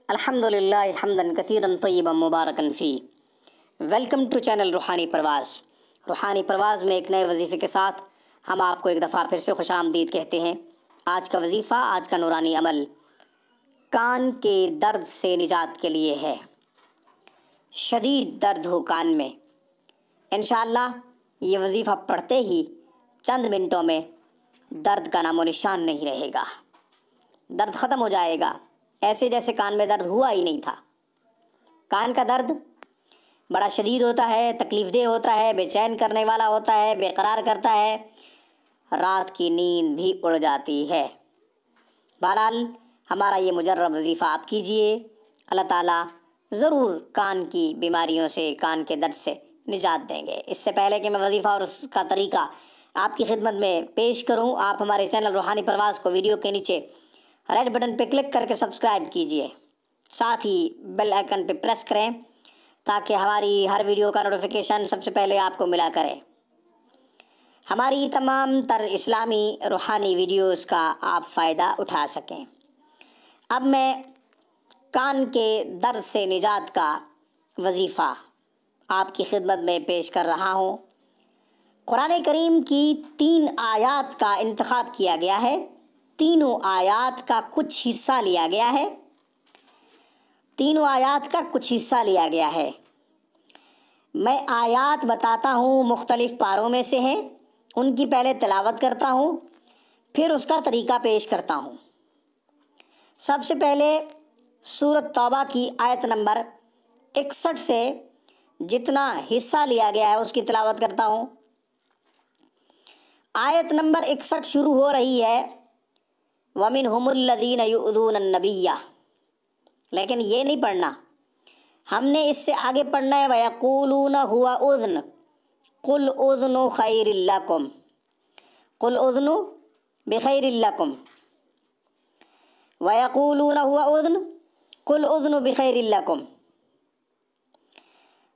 الحمدللہ حمدن کثیرا طیبا مبارکن فی۔ Welcome to channel روحانی پرواز۔ روحانی پرواز میں ایک نئے وظیفے کے ساتھ ہم آپ کو ایک دفعہ پھر سے خوش آمدید کہتے ہیں۔ آج کا وظیفہ، آج کا نورانی عمل کان کے درد سے نجات کے لیے ہے۔ شدید درد ہو کان میں، انشاءاللہ یہ وظیفہ پڑھتے ہی چند منٹوں میں درد کا نام و نشان نہیں رہے گا، درد ختم ہو جائے گا، ایسے جیسے کان میں درد ہوا ہی نہیں تھا۔ کان کا درد بڑا شدید ہوتا ہے، تکلیف دہ ہوتا ہے، بے چین کرنے والا ہوتا ہے، بے قرار کرتا ہے، رات کی نیند بھی اڑ جاتی ہے۔ بہرحال ہمارا یہ مجرب وظیفہ آپ کیجئے، اللہ تعالیٰ ضرور کان کی بیماریوں سے، کان کے درد سے نجات دیں گے۔ اس سے پہلے کہ میں وظیفہ اور اس کا طریقہ آپ کی خدمت میں پیش کروں، آپ ہمارے چینل روحانی پرواز کو ویڈیو کے نیچے ریڈ بٹن پہ کلک کر کے سبسکرائب کیجئے، ساتھ ہی بیل آئیکن پہ پریس کریں تاکہ ہماری ہر ویڈیو کا نوٹیفیکیشن سب سے پہلے آپ کو ملا کرے۔ ہماری تمام تر اسلامی روحانی ویڈیوز کا آپ فائدہ اٹھا سکیں۔ اب میں کان کے درد سے نجات کا وظیفہ آپ کی خدمت میں پیش کر رہا ہوں۔ قرآن کریم کی 3 آیات کا انتخاب کیا گیا ہے، تینوں آیات کا کچھ حصہ لیا گیا ہے، تینوں آیات کا کچھ حصہ لیا گیا ہے۔ میں آیات بتاتا ہوں، مختلف پاروں میں سے ہیں، ان کی پہلے تلاوت کرتا ہوں، پھر اس کا طریقہ پیش کرتا ہوں۔ سب سے پہلے سورۃ توبہ کی آیت نمبر 61 سے جتنا حصہ لیا گیا ہے اس کی تلاوت کرتا ہوں۔ آیت نمبر 61 شروع ہو رہی ہے وَمِنْهُمُ الَّذِينَ يُؤْذُونَ النَّبِيَّ، لیکن یہ نہیں پڑھنا، ہم نے اس سے آگے پڑھنا ہے وَيَقُولُونَ هُوَ أُذْنٌ قُلْ أُذْنُ خَيْرٍ لَكُمْ قُلْ أُذْنُ بِخَيْرٍ لَكُمْ وَيَقُولُونَ هُوَ أُذْنٌ قُلْ أُذْنُ بِخَيْرٍ لَكُمْ،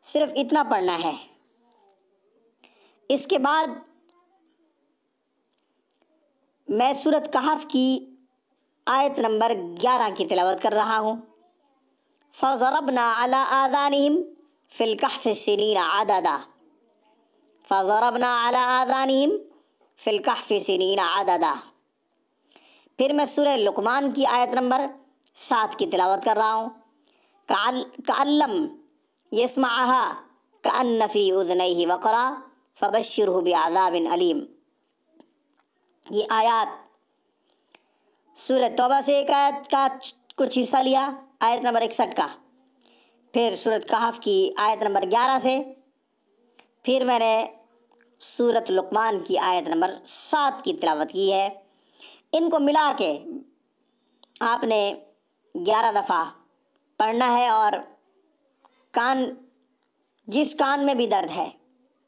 صرف اتنا پڑھنا ہے۔ اس کے بعد میں سورۃ کہف کی آیت نمبر 11 کی تلاوت کر رہا ہوں۔ فَضَرَبْنَا عَلَىٰ آذَانِهِمْ فِي الْكَهْفِ سِنِينَ عَدَدًا فَضَرَبْنَا عَلَىٰ آذَانِهِمْ فِي الْكَهْفِ سِنِينَ عَدَدًا۔ پھر میں سورہ لقمان کی آیت نمبر 7 کی تلاوت کر رہا ہوں۔ كَأَن لَّمْ يَسْمَعْهَا كَأَنَّ فِي أُذُنَيْهِ وَقْرًا فَبَشِّرْهُ بِعَذَابٍ أَلِيمٍ۔ یہ آیات سورہ توبہ سے ایک آیت کا کچھ حصہ لیا، آیت نمبر 61 کا، پھر سورۃ کہف کی آیت نمبر 11 سے، پھر میں نے سورۃ لقمان کی آیت نمبر 7 کی تلاوت کی ہے۔ ان کو ملا کے آپ نے 11 دفعہ پڑھنا ہے، اور جس کان میں بھی درد ہے،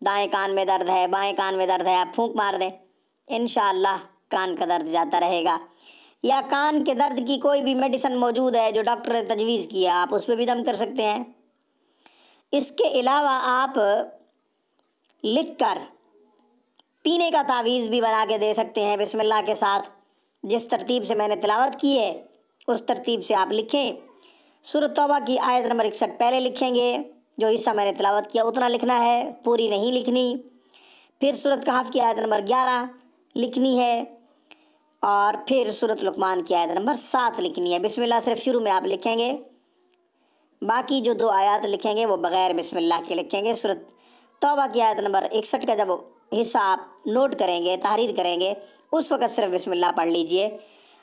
دائیں کان میں درد ہے، بائیں کان میں درد ہے، آپ پھونک مار دیں، انشاءاللہ کان کا درد جاتا رہے گا۔ یا کان کے درد کی کوئی بھی میڈیسن موجود ہے جو ڈاکٹر نے تجویز کی ہے، آپ اس پہ بھی دم کر سکتے ہیں۔ اس کے علاوہ آپ لکھ کر پینے کا تعویذ بھی بنا کے دے سکتے ہیں بسم اللہ کے ساتھ۔ جس ترتیب سے میں نے تلاوت کی ہے اس ترتیب سے آپ لکھیں۔ سورۃ توبہ کی آیت نمبر 61 پہلے لکھیں گے، جو حصہ میں نے تلاوت کیا اتنا لکھنا ہے، پوری نہیں لکھنی۔ پھر سورۃ کہف کی آیت نمبر 11 لکھنی ہے، اور پھر سورۃ لقمان کی آیت نمبر 7 لکھنی ہے۔ بسم اللہ صرف شروع میں آپ لکھیں گے، باقی جو 2 آیات لکھیں گے وہ بغیر بسم اللہ کے لکھیں گے۔ سورۃ توبہ کی آیت نمبر 61 کا جب حصہ آپ نوٹ کریں گے، تحریر کریں گے، اس وقت صرف بسم اللہ پڑھ لیجئے۔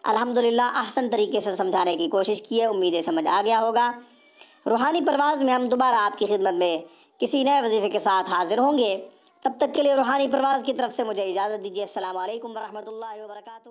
الحمدللہ احسن طریقے سے سمجھانے کی کوشش کی ہے، امید ہے سمجھ آ گیا ہوگا۔ روحانی پرواز میں ہم دوبارہ آپ کی خدمت میں کسی نئے وظیفے کے ساتھ حاضر ہوں گے۔ تب تک کے لیے روحانی پرواز کی طرف سے مجھے اجازت دیجیے۔ السلام علیکم ورحمۃ اللہ وبرکاتہ۔